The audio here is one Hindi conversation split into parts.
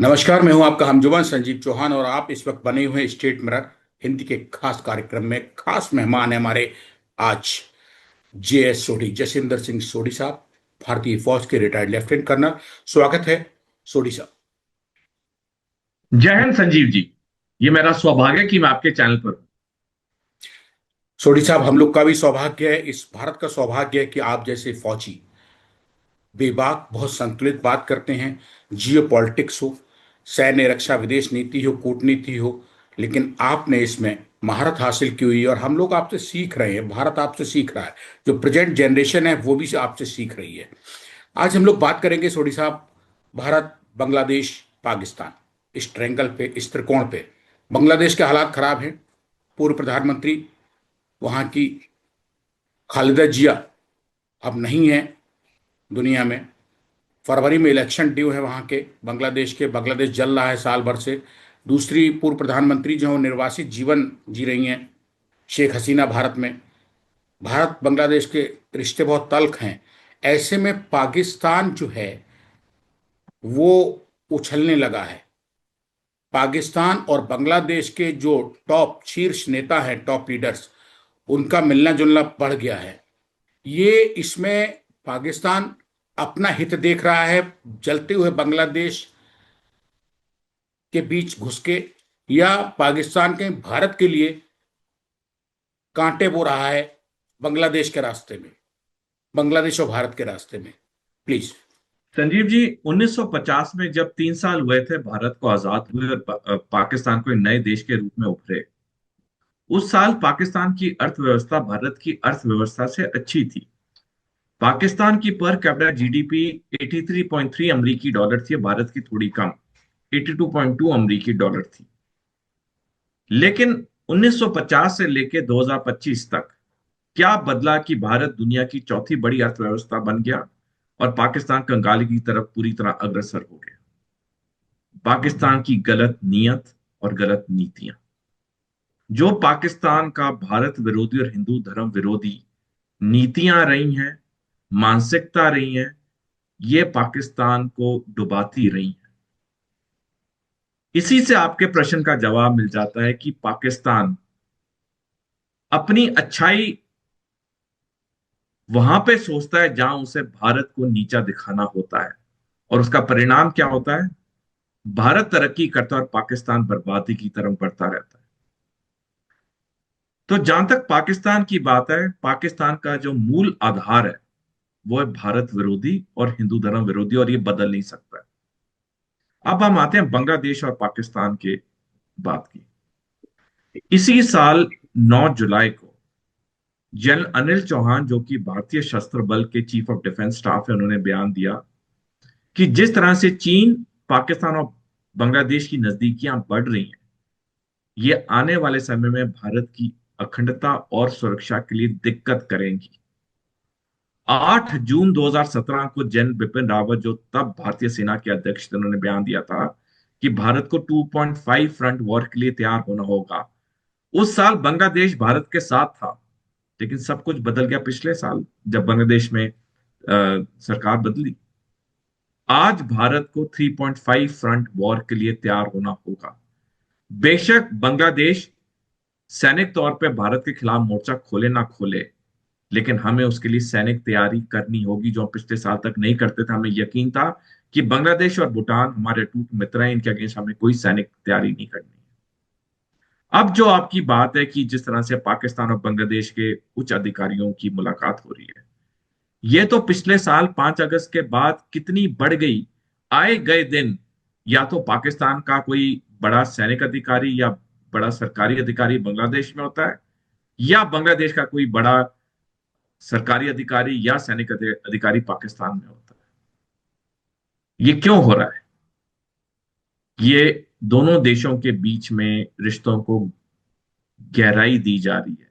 नमस्कार। मैं हूं आपका हमजुमान संजीव चौहान और आप इस वक्त बने हुए हैं स्टेट मिरर हिंदी के खास कार्यक्रम में। खास मेहमान है हमारे आज JS सोढ़ी, जसविंदर सिंह सोढ़ी साहब, भारतीय फौज के रिटायर्ड लेफ्टिनेंट कर्नल। स्वागत है सोढ़ी साहब। जय हिंद संजीव जी। ये मेरा सौभाग्य है कि मैं आपके चैनल पर हूं। सोढ़ी साहब, हम लोग का भी सौभाग्य है, इस भारत का सौभाग्य है कि आप जैसे फौजी बेबाक बहुत संतुलित बात करते हैं। जियो पॉलिटिक्स हो, सैन्य रक्षा, विदेश नीति हो, कूटनीति हो, लेकिन आपने इसमें महारत हासिल की हुई है और हम लोग आपसे सीख रहे हैं। भारत आपसे सीख रहा है, जो प्रेजेंट जनरेशन है वो भी आपसे सीख रही है। आज हम लोग बात करेंगे सोढ़ी साहब, भारत, बांग्लादेश, पाकिस्तान, इस ट्रायंगल पे, इस त्रिकोण पे। बांग्लादेश के हालात खराब हैं। पूर्व प्रधानमंत्री वहां की खालिदा जिया अब नहीं है दुनिया में। फरवरी में इलेक्शन ड्यू है वहाँ के बांग्लादेश के। बांग्लादेश जल रहा है साल भर से। दूसरी पूर्व प्रधानमंत्री जो निर्वासित जीवन जी रही हैं, शेख हसीना, भारत में। भारत बांग्लादेश के रिश्ते बहुत तल्ख हैं। ऐसे में पाकिस्तान जो है वो उछलने लगा है। पाकिस्तान और बांग्लादेश के जो टॉप शीर्ष नेता हैं, टॉप लीडर्स, उनका मिलना जुलना बढ़ गया है। ये इसमें पाकिस्तान अपना हित देख रहा है जलते हुए बांग्लादेश के बीच घुस के, या पाकिस्तान के भारत के लिए कांटे बो रहा है बांग्लादेश के रास्ते में, बांग्लादेश और भारत के रास्ते में। प्लीज। संजीव जी, 1950 में जब 3 साल हुए थे भारत को आजाद हुए और पाकिस्तान को एक नए देश के रूप में उभरे, उस साल पाकिस्तान की अर्थव्यवस्था भारत की अर्थव्यवस्था से अच्छी थी। पाकिस्तान की पर कैपिटा जीडीपी 83.3 अमरीकी डॉलर थी, भारत की थोड़ी कम 82.2 अमरीकी डॉलर थी। लेकिन 1950 से लेकर 2025 तक क्या बदला कि भारत दुनिया की चौथी बड़ी अर्थव्यवस्था बन गया और पाकिस्तान कंगाली की तरफ पूरी तरह अग्रसर हो गया। पाकिस्तान की गलत नीयत और गलत नीतियां, जो पाकिस्तान का भारत विरोधी और हिंदू धर्म विरोधी नीतियां रही हैं, मानसिकता रही हैं, ये पाकिस्तान को डुबाती रही हैं। इसी से आपके प्रश्न का जवाब मिल जाता है कि पाकिस्तान अपनी अच्छाई वहां पे सोचता है जहां उसे भारत को नीचा दिखाना होता है, और उसका परिणाम क्या होता है? भारत तरक्की करता है और पाकिस्तान बर्बादी की तरफ बढ़ता रहता है। तो जहां तक पाकिस्तान की बात है, पाकिस्तान का जो मूल आधार है वो है भारत विरोधी और हिंदू धर्म विरोधी, और ये बदल नहीं सकता है। अब हम आते हैं बांग्लादेश और पाकिस्तान के बात की। इसी साल 9 जुलाई को जनरल अनिल चौहान, जो कि भारतीय सशस्त्र बल के चीफ ऑफ डिफेंस स्टाफ है, उन्होंने बयान दिया कि जिस तरह से चीन, पाकिस्तान और बांग्लादेश की नजदीकियां बढ़ रही हैं, ये आने वाले समय में भारत की अखंडता और सुरक्षा के लिए दिक्कत करेंगी। 8 जून 2017 को जनरल बिपिन रावत, जो तब भारतीय सेना के अध्यक्ष थे, उन्होंने बयान दिया था कि भारत को 2.5 फ्रंट वॉर के लिए तैयार होना होगा। उस साल बांग्लादेश भारत के साथ था, लेकिन सब कुछ बदल गया पिछले साल जब बांग्लादेश में सरकार बदली। आज भारत को 3.5 फ्रंट वॉर के लिए तैयार होना होगा। बेशक बांग्लादेश सैनिक तौर पे भारत के खिलाफ मोर्चा खोले ना खोले, लेकिन हमें उसके लिए सैनिक तैयारी करनी होगी, जो हम पिछले साल तक नहीं करते थे। हमें यकीन था कि बांग्लादेश और भूटान हमारे अटूट मित्र हैं, इनके अगेंस्ट हमें कोई सैनिक तैयारी नहीं करनी है। अब जो आपकी बात है कि जिस तरह से पाकिस्तान और बांग्लादेश के उच्च अधिकारियों की मुलाकात हो रही है, ये तो पिछले साल 5 अगस्त के बाद कितनी बढ़ गई। आए गए दिन या तो पाकिस्तान का कोई बड़ा सैनिक अधिकारी या बड़ा सरकारी अधिकारी बांग्लादेश में होता है, या बांग्लादेश का कोई बड़ा सरकारी अधिकारी या सैनिक अधिकारी पाकिस्तान में होता है। ये क्यों हो रहा है? ये दोनों देशों के बीच में रिश्तों को गहराई दी जा रही है।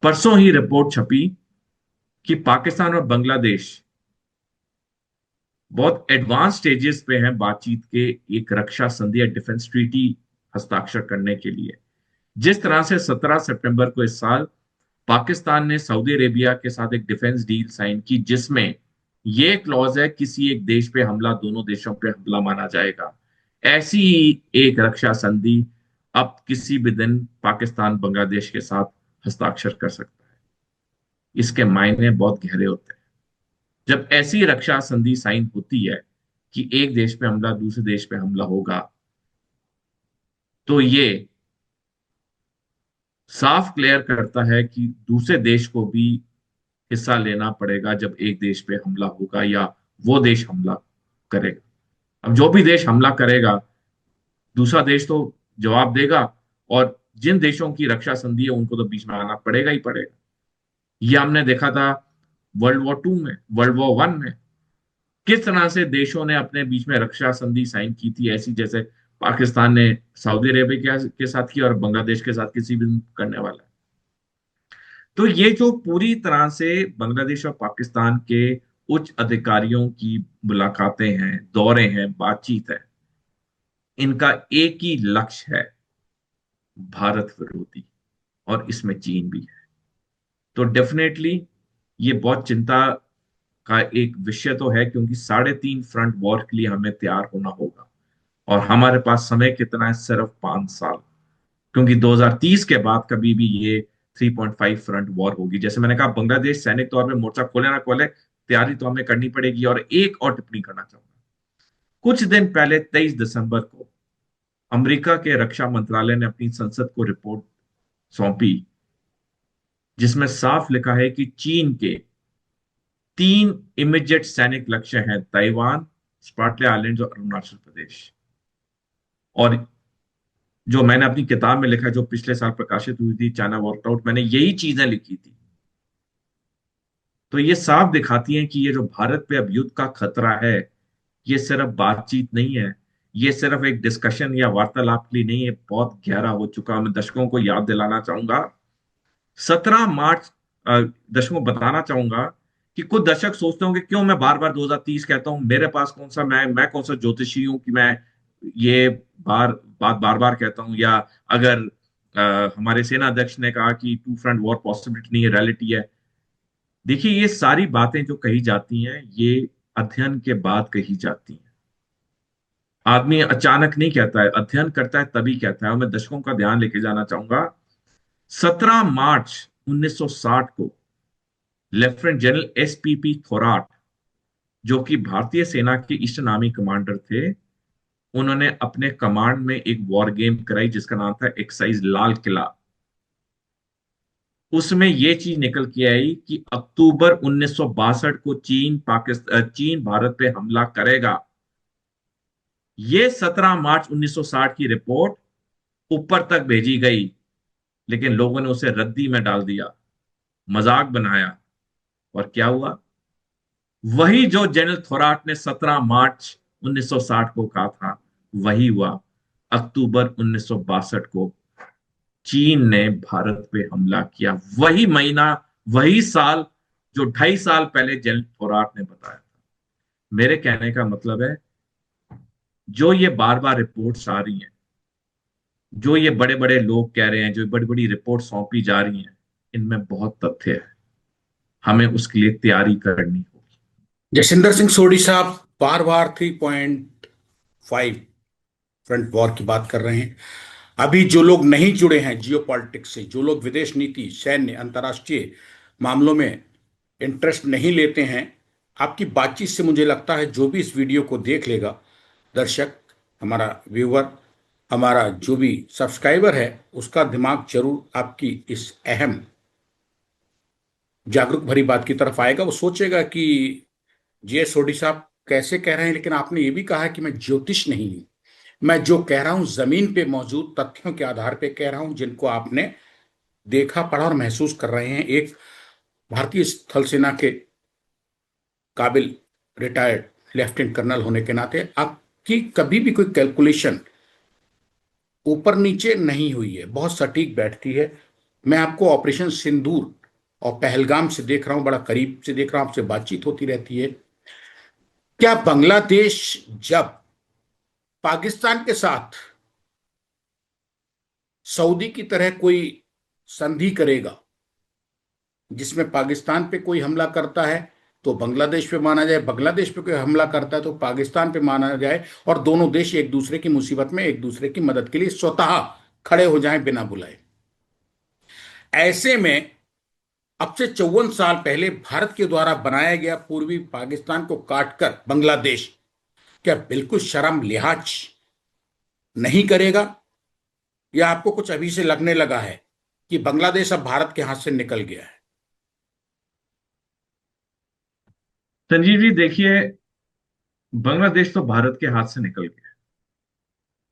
परसों ही रिपोर्ट छपी कि पाकिस्तान और बांग्लादेश बहुत एडवांस स्टेजेस पे हैं बातचीत के, एक रक्षा संधि या डिफेंस ट्रीटी हस्ताक्षर करने के लिए। जिस तरह से 17 सितंबर को इस साल पाकिस्तान ने सऊदी अरेबिया के साथ एक डिफेंस डील साइन की, जिसमें यह क्लॉज है किसी एक देश पे हमला दोनों देशों पे हमला माना जाएगा। ऐसी ही एक रक्षा संधि अब किसी भी दिन पाकिस्तान बांग्लादेश के साथ हस्ताक्षर कर सकता है। इसके मायने बहुत गहरे होते हैं। जब ऐसी रक्षा संधि साइन होती है कि एक देश पे हमला दूसरे देश पे हमला होगा, तो ये साफ क्लियर करता है कि दूसरे देश को भी हिस्सा लेना पड़ेगा जब एक देश पे हमला होगा या वो देश हमला करेगा। अब जो भी देश हमला करेगा, दूसरा देश तो जवाब देगा, और जिन देशों की रक्षा संधि है उनको तो बीच में आना पड़ेगा ही पड़ेगा। ये हमने देखा था वर्ल्ड वॉर 2 में, वर्ल्ड वॉर 1 में, किस तरह से देशों ने अपने बीच में रक्षा संधि साइन की थी, ऐसी जैसे पाकिस्तान ने सऊदी अरेबिया के साथ की और बांग्लादेश के साथ किसी भी दिन करने वाला है। तो ये जो पूरी तरह से बांग्लादेश और पाकिस्तान के उच्च अधिकारियों की मुलाकातें हैं, दौरे हैं, बातचीत है, इनका एक ही लक्ष्य है, भारत विरोधी, और इसमें चीन भी है। तो डेफिनेटली ये बहुत चिंता का एक विषय तो है, क्योंकि 3.5 फ्रंट वॉर के लिए हमें तैयार होना होगा, और हमारे पास समय कितना है? सिर्फ 5 साल। क्योंकि 2030 के बाद कभी भी ये 3.5 फ्रंट वॉर होगी। जैसे मैंने कहा, बांग्लादेश सैनिक तौर पे मोर्चा खोले ना खोले, तैयारी तो हमें करनी पड़ेगी। और एक और टिप्पणी करना चाहूंगा, कुछ दिन पहले 23 दिसंबर को अमेरिका के रक्षा मंत्रालय ने अपनी संसद को रिपोर्ट सौंपी, जिसमें साफ लिखा है कि चीन के 3 इमीडिएट सैनिक लक्ष्य हैं: ताइवान, स्पार्टले आइलैंड्स और अरुणाचल प्रदेश। और जो मैंने अपनी किताब में लिखा, जो पिछले साल प्रकाशित हुई थी, चाइना वॉकआउट, मैंने यही चीजें लिखी थी। तो ये साफ दिखाती हैं कि ये जो भारत पे अब युद्ध का खतरा है, ये सिर्फ बातचीत नहीं है, ये सिर्फ एक डिस्कशन या वार्तालाप के लिए नहीं है, बहुत गहरा हो चुका। मैं दर्शकों को याद दिलाना चाहूंगा, 17 मार्च, दर्शकों बताना चाहूंगा कि कुछ दर्शक सोचते होंगे क्यों मैं बार बार 2030 कहता हूं, मेरे पास कौन सा, मैं कौन सा ज्योतिषी हूं कि मैं ये बार बार कहता हूं, या अगर हमारे सेना अध्यक्ष ने कहा कि 2 फ्रंट वॉर पॉसिबिलिटी नहीं है, रियलिटी है। देखिए, ये सारी बातें जो कही जाती हैं, ये अध्ययन के बाद कही जाती हैं। आदमी अचानक नहीं कहता है, अध्ययन करता है तभी कहता है। और मैं दर्शकों का ध्यान लेके जाना चाहूंगा, 17 मार्च 1960 को लेफ्टिनेंट जनरल एसपीपी थोराट, जो कि भारतीय सेना के ईस्टर्न आर्मी कमांडर थे, उन्होंने अपने कमांड में एक वॉर गेम कराई जिसका नाम था एक्साइज लाल किला। उसमें यह चीज निकल के आई कि अक्टूबर 1962 को चीन भारत पे हमला करेगा। ये 17 मार्च 1960 की रिपोर्ट ऊपर तक भेजी गई, लेकिन लोगों ने उसे रद्दी में डाल दिया, मजाक बनाया। और क्या हुआ? वही जो जनरल थोराट ने 17 मार्च 1960 को कहा था, वही हुआ। अक्टूबर 1962 को चीन ने भारत पे हमला किया। वही महीना, वही साल, जो 2.5 साल पहले जनरल थोराट ने बताया था। मेरे कहने का मतलब है, जो ये बार बार रिपोर्ट्स आ रही हैं, जो ये बड़े बड़े लोग कह रहे हैं, जो बड़ी बड़ी रिपोर्ट सौंपी जा रही हैं, इनमें बहुत तथ्य है। हमें उसके लिए तैयारी करनी होगी। जसविंदर सिंह सोढ़ी साहब बार बार 3.5 फ्रंट वॉर की बात कर रहे हैं। अभी जो लोग नहीं जुड़े हैं जियो पॉलिटिक्स से, जो लोग विदेश नीति, सैन्य, अंतर्राष्ट्रीय मामलों में इंटरेस्ट नहीं लेते हैं, आपकी बातचीत से मुझे लगता है जो भी इस वीडियो को देख लेगा, दर्शक, हमारा व्यूवर, हमारा जो भी सब्सक्राइबर है, उसका दिमाग जरूर आपकी इस अहम जागरूक भरी बात की तरफ आएगा। वो सोचेगा कि जे सोढ़ी साहब कैसे कह रहे हैं, लेकिन आपने ये भी कहा है कि मैं ज्योतिष नहीं हूं। मैं जो कह रहा हूं जमीन पे मौजूद तथ्यों के आधार पे कह रहा हूं, जिनको आपने देखा, पढ़ा और महसूस कर रहे हैं। एक भारतीय थल सेना के काबिल रिटायर्ड लेफ्टिनेंट कर्नल होने के नाते आपकी कभी भी कोई कैलकुलेशन ऊपर नीचे नहीं हुई है, बहुत सटीक बैठती है। मैं आपको ऑपरेशन सिंदूर और पहलगाम से देख रहा हूं, बड़ा करीब से देख रहा हूं, आपसे बातचीत होती रहती है। क्या बांग्लादेश जब पाकिस्तान के साथ सऊदी की तरह कोई संधि करेगा, जिसमें पाकिस्तान पे कोई हमला करता है तो बांग्लादेश पे माना जाए, बांग्लादेश पे कोई हमला करता है तो पाकिस्तान पे माना जाए, और दोनों देश एक दूसरे की मुसीबत में एक दूसरे की मदद के लिए स्वतः खड़े हो जाएं बिना बुलाए। ऐसे में अब से 54 साल पहले भारत के द्वारा बनाया गया पूर्वी पाकिस्तान को काटकर बांग्लादेश क्या बिल्कुल शर्म लिहाज नहीं करेगा? या आपको कुछ अभी से लगने लगा है कि बांग्लादेश अब भारत के हाथ से निकल गया है? संजीव जी देखिए, बांग्लादेश तो भारत के हाथ से निकल गया।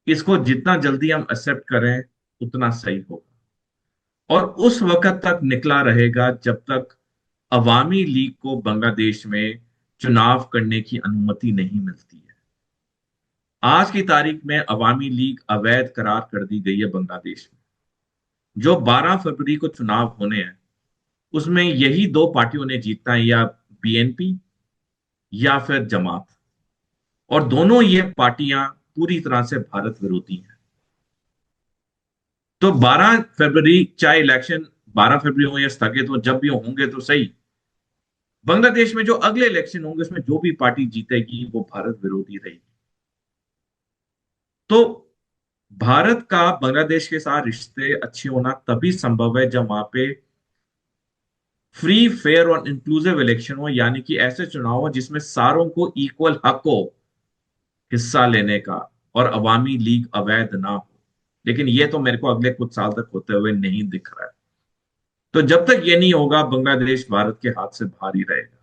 इसको जितना जल्दी हम एक्सेप्ट करें उतना सही होगा, और उस वक्त तक निकला रहेगा जब तक अवामी लीग को बांग्लादेश में चुनाव करने की अनुमति नहीं मिलती है। आज की तारीख में अवामी लीग अवैध करार कर दी गई है बांग्लादेश में। जो 12 फरवरी को चुनाव होने हैं उसमें यही दो पार्टियों ने जीतना है, या बीएनपी या फिर जमात, और दोनों ये पार्टियां पूरी तरह से भारत विरोधी हैं। तो 12 फरवरी, चाहे इलेक्शन 12 फरवरी हो या स्थगित हो, जब भी होंगे तो सही, बांग्लादेश में जो अगले इलेक्शन होंगे उसमें जो भी पार्टी जीतेगी वो भारत विरोधी रहेगी। तो भारत का बांग्लादेश के साथ रिश्ते अच्छे होना तभी संभव है जब वहां पे फ्री, फेयर और इंक्लूसिव इलेक्शन हो, यानी कि ऐसे चुनाव हो जिसमें सारों को इक्वल हक हो हिस्सा लेने का, और अवामी लीग अवैध ना हो। लेकिन ये तो मेरे को अगले कुछ साल तक होते हुए नहीं दिख रहा है। तो जब तक ये नहीं होगा बांग्लादेश भारत के हाथ से बाहर ही रहेगा।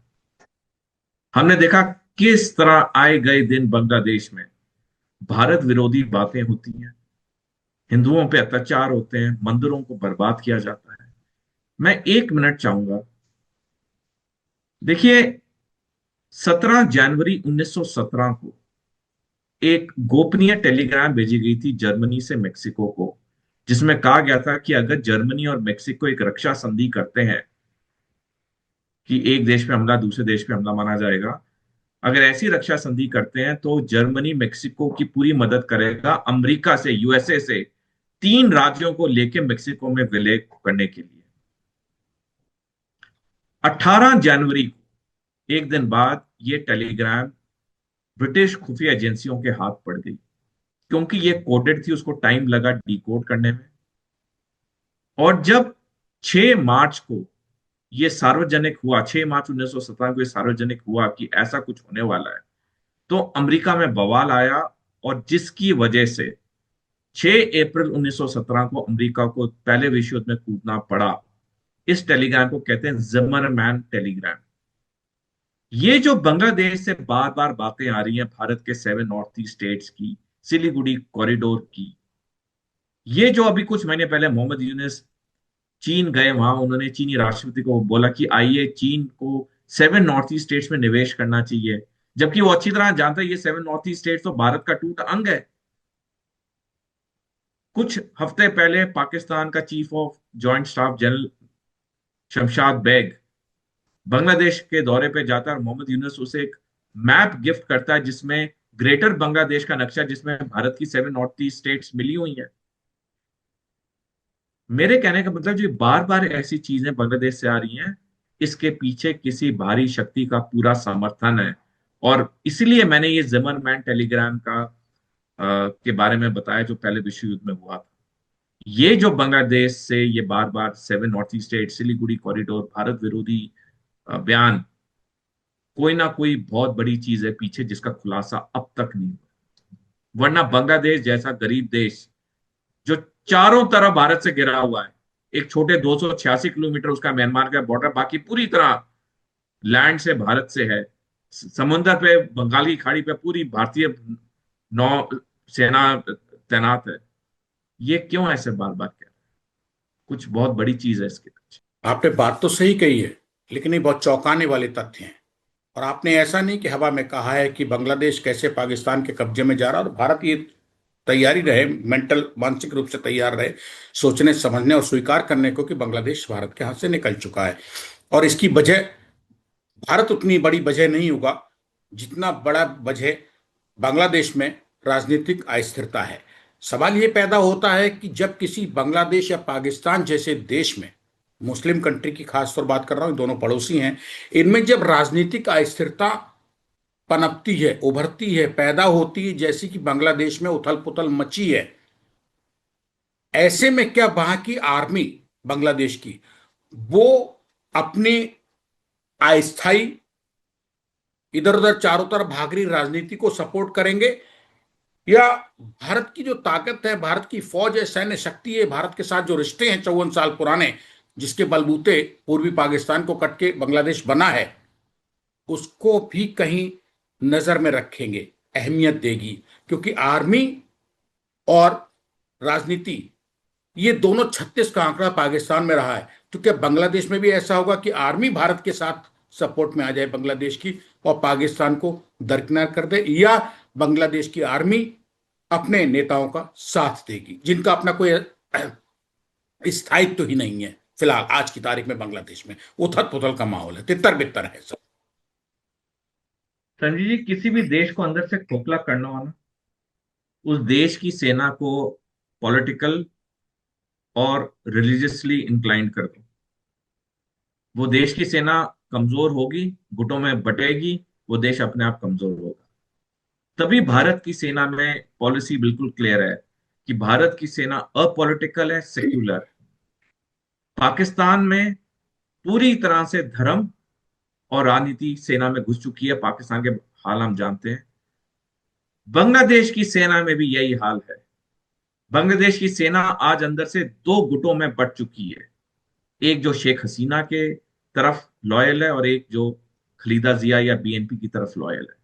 हमने देखा किस तरह आए गए दिन बांग्लादेश में भारत विरोधी बातें होती हैं, हिंदुओं पे अत्याचार होते हैं, मंदिरों को बर्बाद किया जाता है। मैं 1 मिनट चाहूंगा। देखिए, 17 जनवरी 1917 को एक गोपनीय टेलीग्राम भेजी गई थी जर्मनी से मेक्सिको को, जिसमें कहा गया था कि अगर जर्मनी और मेक्सिको एक रक्षा संधि करते हैं कि एक देश पे हमला दूसरे देश पे हमला माना जाएगा, अगर ऐसी रक्षा संधि करते हैं तो जर्मनी मेक्सिको की पूरी मदद करेगा अमेरिका से, यूएसए से 3 राज्यों को लेके मेक्सिको में विलय करने के लिए। 18 जनवरी को, एक दिन बाद, ये टेलीग्राम ब्रिटिश खुफिया एजेंसियों के हाथ पड़ गई। क्योंकि ये कोडेड थी, उसको टाइम लगा डिकोड करने में। और जब 6 मार्च को ये सार्वजनिक हुआ, 6 मार्च 1917 को ये सार्वजनिक हुआ कि ऐसा कुछ होने वाला है, तो अमेरिका में बवाल आया, और जिसकी वजह से 6 अप्रैल 1917 को अमेरिका को पहले विश्व युद्ध में कूदना पड़ा। इस टेलीग्राम को कहते हैं जिमरमैन टेलीग्राम। ये जो बांग्लादेश से बार बार बातें आ रही हैं भारत के 7 नॉर्थ ईस्ट स्टेट्स की, सिलीगुड़ी कॉरिडोर की, ये जो अभी कुछ महीने पहले मोहम्मद यूनुस चीन गए, वहां उन्होंने चीनी राष्ट्रपति को बोला कि आइए चीन को 7 नॉर्थ ईस्ट स्टेट्स में निवेश करना चाहिए, जबकि वो अच्छी तरह जानता है ये 7 नॉर्थ ईस्ट स्टेट्स तो भारत का टूटा अंग है। कुछ हफ्ते पहले पाकिस्तान का chief of joint staff general Shamshad Beg Bangladesh के दौरे पे जाता है, और मोहम्मद यूनुस उसे एक मैप गिफ्ट करता है जिसमें ग्रेटर बांग्लादेश का नक्शा, जिसमें भारत की 7 नॉर्थ ईस्ट स्टेट्स मिली हुई हैं। मेरे कहने का मतलब, जो बार बार ऐसी चीजें बांग्लादेश से आ रही हैं, इसके पीछे किसी बाहरी शक्ति का पूरा समर्थन है। और इसलिए मैंने ये जिमरमैन टेलीग्राम के बारे में बताया जो पहले विश्व युद्ध में हुआ था। ये जो बांग्लादेश से ये बार बार 7 north east state, Siliguri corridor, Bharat विरोधी बयान, कोई ना कोई बहुत बड़ी चीज है पीछे जिसका खुलासा अब तक नहीं हुआ। वरना बांग्लादेश जैसा गरीब देश जो चारों तरफ भारत से घिरा हुआ है, एक छोटे 286 किलोमीटर उसका म्यांमार का बॉर्डर, बाकी पूरी तरह लैंड से भारत से है, समुद्र पे बंगाल की खाड़ी पे पूरी भारतीय नौ सेना तैनात है। ये क्यों ऐसे बार बार कह रहे हैं? कुछ बहुत बड़ी चीज है इसके पीछे। आपने बात तो सही कही है, लेकिन ये बहुत चौंकाने वाले तथ्य हैं। और आपने ऐसा नहीं कि हवा में कहा है कि बांग्लादेश कैसे पाकिस्तान के कब्जे में जा रहा है, और भारत ये तैयारी रहे, मेंटल मानसिक रूप से तैयार रहे सोचने समझने और स्वीकार करने को कि बांग्लादेश भारत के हाथ से निकल चुका है। और इसकी वजह भारत उतनी बड़ी वजह नहीं होगा जितना बड़ा वजह बांग्लादेश में राजनीतिक अस्थिरता है। सवाल ये पैदा होता है कि जब किसी बांग्लादेश या पाकिस्तान जैसे देश में मुस्लिम कंट्री की खासतौर बात कर रहा हूं, दोनों पड़ोसी हैं। इनमें जब राजनीतिक अस्थिरता पनपती है, उभरती है, पैदा होती है, जैसी कि बांग्लादेश में उथल पुथल मची है, ऐसे में क्या वहां की आर्मी, बांग्लादेश की, वो अपनी अस्थाई इधर उधर चारों तरफ भाग रही राजनीति को सपोर्ट करेंगे, या भारत की जो ताकत है, भारत की फौज है, सैन्य शक्ति है, भारत के साथ जो रिश्ते हैं 54 साल पुराने, जिसके बलबूते पूर्वी पाकिस्तान को कट के बांग्लादेश बना है, उसको भी कहीं नजर में रखेंगे, अहमियत देगी। क्योंकि आर्मी और राजनीति, ये दोनों 36 का आंकड़ा पाकिस्तान में रहा है। तो क्या बांग्लादेश में भी ऐसा होगा कि आर्मी भारत के साथ सपोर्ट में आ जाए बांग्लादेश की, और पाकिस्तान को दरकिनार कर दे, या बांग्लादेश की आर्मी अपने नेताओं का साथ देगी, जिनका अपना कोई स्थायित्व तो ही नहीं है फिलहाल आज की तारीख में बांग्लादेश में? उथल पुथल का माहौल है, तितर बितर है सब। संजय जी, किसी भी देश को अंदर से खोखला करना हो ना, उस देश की सेना को पॉलिटिकल और रिलीजियसली इंक्लाइंड कर दो, वो देश की सेना कमजोर होगी, गुटों में बटेगी, वो देश अपने आप कमजोर होगा। तभी भारत की सेना में पॉलिसी बिल्कुल क्लियर है कि भारत की सेना अपॉलिटिकल है, सेक्युलर है। पाकिस्तान में पूरी तरह से धर्म और राजनीति सेना में घुस चुकी है, पाकिस्तान के हाल हम जानते हैं। बांग्लादेश की सेना में भी यही हाल है। बांग्लादेश की सेना आज अंदर से दो गुटों में बट चुकी है, एक जो शेख हसीना के तरफ लॉयल है और एक जो खलीदा जिया या बीएनपी की तरफ लॉयल है।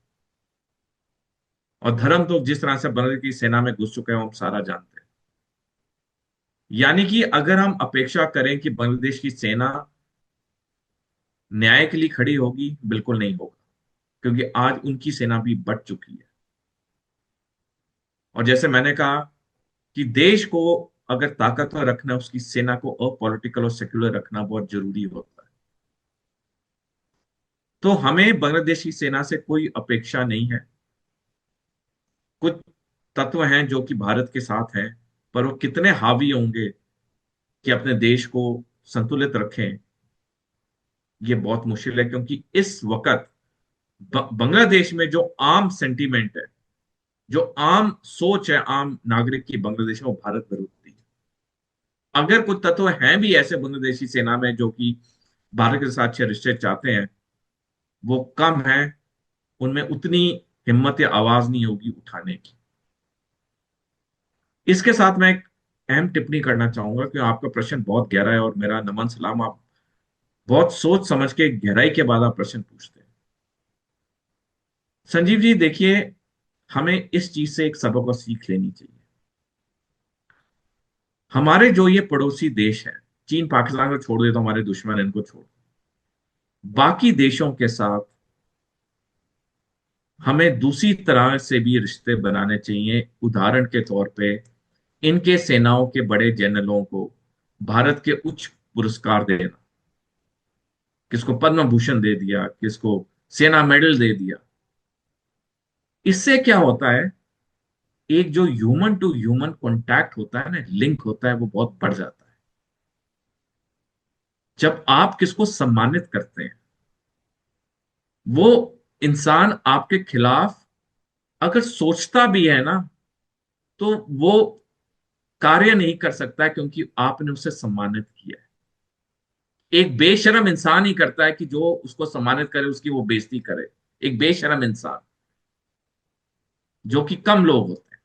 और धर्म तो जिस तरह से बांग्लादेश की सेना में घुस चुके हैं हम सारा जानते हैं। यानी कि अगर हम अपेक्षा करें कि बांग्लादेश की सेना न्याय के लिए खड़ी होगी, बिल्कुल नहीं होगा, क्योंकि आज उनकी सेना भी बट चुकी है। और जैसे मैंने कहा कि देश को अगर ताकतवर रखना है, उसकी सेना को अपॉलिटिकल और सेक्युलर रखना बहुत जरूरी होता है। तो हमें बांग्लादेश की सेना से कोई अपेक्षा नहीं है। कुछ तत्व हैं जो कि भारत के साथ हैं, पर वो कितने हावी होंगे कि अपने देश को संतुलित रखें, ये बहुत मुश्किल है। क्योंकि इस वक्त बांग्लादेश में जो आम सेंटीमेंट है, जो आम सोच है आम नागरिक की बांग्लादेश में, वो भारत विरोधी है। अगर कुछ तत्व हैं भी ऐसे बांग्लादेशी सेना में जो कि भारत के साथ अच्छे रिश्ते चाहते हैं, वो कम है, उनमें उतनी हिम्मत या आवाज नहीं होगी उठाने की। इसके साथ मैं एक अहम टिप्पणी करना चाहूंगा कि आपका प्रश्न बहुत गहरा है और मेरा नमन सलाम। आप बहुत सोच समझ के गहराई के बाद आप प्रश्न पूछते हैं। संजीव जी देखिए, हमें इस चीज से एक सबक और सीख लेनी चाहिए। हमारे जो ये पड़ोसी देश है, चीन पाकिस्तान को छोड़ दे तो हमारे दुश्मन इनको छोड़, बाकी देशों के साथ हमें दूसरी तरह से भी रिश्ते बनाने चाहिए। उदाहरण के तौर पे इनके सेनाओं के बड़े जनरलों को भारत के उच्च पुरस्कार देना, किसको पद्म भूषण दे दिया, किसको सेना मेडल दे दिया। इससे क्या होता है, एक जो ह्यूमन टू ह्यूमन कांटेक्ट होता है ना, लिंक होता है, वो बहुत बढ़ जाता है। जब आप किसको सम्मानित करते हैं, वो इंसान आपके खिलाफ अगर सोचता भी है ना, तो वो कार्य नहीं कर सकता है, क्योंकि आपने उसे सम्मानित किया है। एक बेशरम इंसान ही करता है कि जो उसको सम्मानित करे उसकी वो बेइज्जती करे, एक बेशरम इंसान, जो कि कम लोग होते हैं।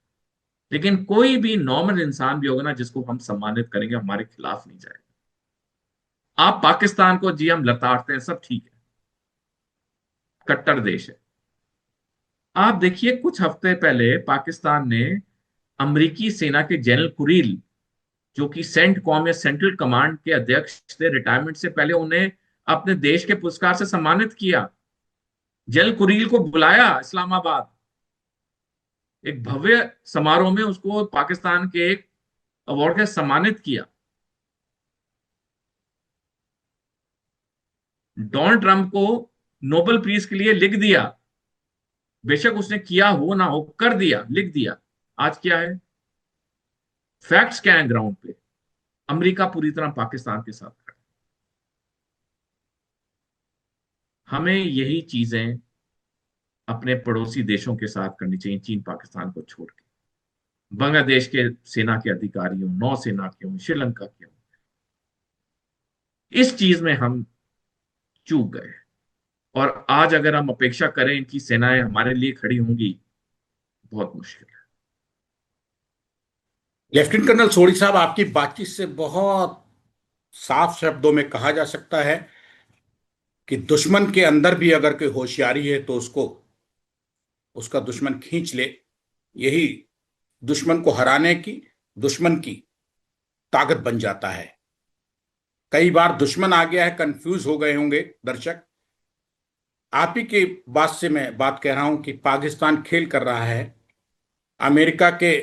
लेकिन कोई भी नॉर्मल इंसान भी होगा ना जिसको हम सम्मानित करेंगे, हमारे खिलाफ नहीं जाएगा। आप पाकिस्तान को जी हम लताड़ते हैं, सब ठीक है, कट्टर देश है। आप देखिए, कुछ हफ्ते पहले पाकिस्तान ने अमेरिकी सेना के जनरल कुरील, जो कि सेंट कॉम या सेंट्रल कमांड के अध्यक्ष थे, रिटायरमेंट से पहले उन्हें अपने देश के पुरस्कार से सम्मानित किया। जनरल कुरील को बुलाया इस्लामाबाद, एक भव्य समारोह में उसको पाकिस्तान के एक अवार्ड से सम्मानित किया। डोनाल्ड ट्रंप को नोबेल पीस के लिए लिख दिया, बेशक उसने किया हो ना हो, कर दिया, लिख दिया। आज क्या है, फैक्ट्स क्या है ग्राउंड पे? अमेरिका पूरी तरह पाकिस्तान के साथ खड़ा है। हमें यही चीजें अपने पड़ोसी देशों के साथ करनी चाहिए, चीन पाकिस्तान को छोड़ के। बांग्लादेश के सेना के अधिकारियों, नौसेना के हों, श्रीलंका के हों, इस चीज में हम चूक गए। और आज अगर हम अपेक्षा करें इनकी सेनाएं हमारे लिए खड़ी होंगी, बहुत मुश्किल है। लेफ्टिनेंट कर्नल सोढ़ी साहब, आपकी बातचीत से बहुत साफ शब्दों में कहा जा सकता है कि दुश्मन के अंदर भी अगर कोई होशियारी है तो उसको उसका दुश्मन खींच ले। यही दुश्मन को हराने की, दुश्मन की ताकत बन जाता है। कई बार दुश्मन आ गया है, कंफ्यूज हो गए होंगे दर्शक। आप ही की बात से मैं बात कह रहा हूं कि पाकिस्तान खेल कर रहा है। अमेरिका के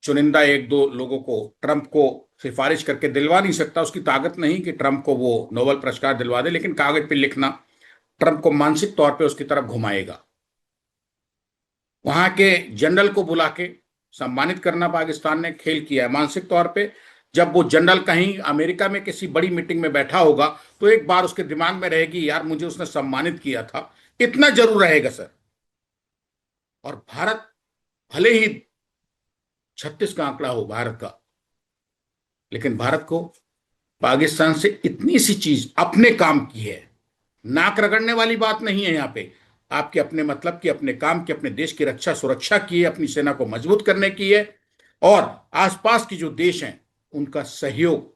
चुनिंदा एक दो लोगों को ट्रंप को सिफारिश करके दिलवा नहीं सकता, उसकी ताकत नहीं कि ट्रंप को वो नोबेल पुरस्कार दिलवा दे, लेकिन कागज पे लिखना ट्रंप को मानसिक तौर पे उसकी तरफ घुमाएगा। वहां के जनरल को बुला के सम्मानित करना पाकिस्तान ने खेल किया है मानसिक तौर पे। जब वो जनरल कहीं अमेरिका में किसी बड़ी मीटिंग में बैठा होगा तो एक बार उसके दिमाग में रहेगी, यार मुझे उसने सम्मानित किया था। इतना जरूर रहेगा सर। और भारत, भले ही 36 का आंकड़ा हो भारत का, लेकिन भारत को पाकिस्तान से इतनी सी चीज अपने काम की है। नाक रगड़ने वाली बात नहीं है यहाँ पे। आपके अपने मतलब की, अपने काम की, अपने देश की रक्षा सुरक्षा की है, अपनी सेना को मजबूत करने की है, और आसपास की जो देश हैं उनका सहयोग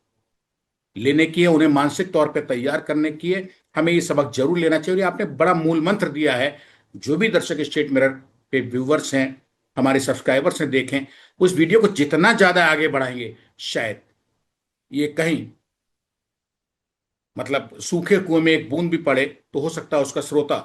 लेने की है, उन्हें मानसिक तौर पे तैयार करने की है। हमें ये सबक जरूर लेना चाहिए। आपने बड़ा मूल मंत्र दिया है। जो भी दर्शक स्टेट मिरर पे व्यूवर्स हैं, हमारे सब्सक्राइबर्स हैं, देखें उस वीडियो को जितना ज्यादा आगे बढ़ाएंगे, शायद ये कहीं, मतलब सूखे कुएं में एक बूंद भी पड़े तो हो सकता है उसका स्रोता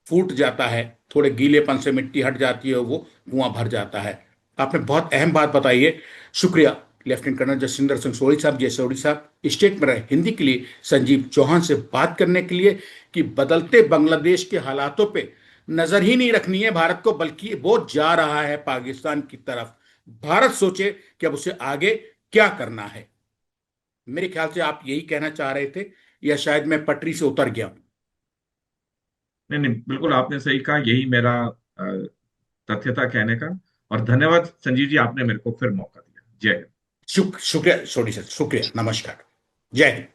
फूट जाता है, थोड़े गीलेपन से मिट्टी हट जाती है, वो कुआं भर जाता है। आपने बहुत अहम बात बताई है। शुक्रिया लेफ्टिनेंट कर्नल जसविंदर सिंह सोढ़ी साहब। जय सोढ़ी साहब, स्टेट में रहे हिंदी के लिए संजीव चौहान से बात करने के लिए कि बदलते बांग्लादेश के हालातों पे नजर ही नहीं रखनी है भारत को, बल्कि वो जा रहा है पाकिस्तान की तरफ। भारत सोचे कि अब उसे आगे क्या करना है। मेरे ख्याल से आप यही कहना चाह रहे थे, या शायद मैं पटरी से उतर गया हूं। नहीं नहीं, बिल्कुल आपने सही कहा, यही मेरा तथ्य था कहने का। और धन्यवाद संजीव जी, आपने मेरे को फिर मौका दिया। जय हिंद। शुक्रिया सोडी सर, शुक्रिया, नमस्कार, जय हिंद।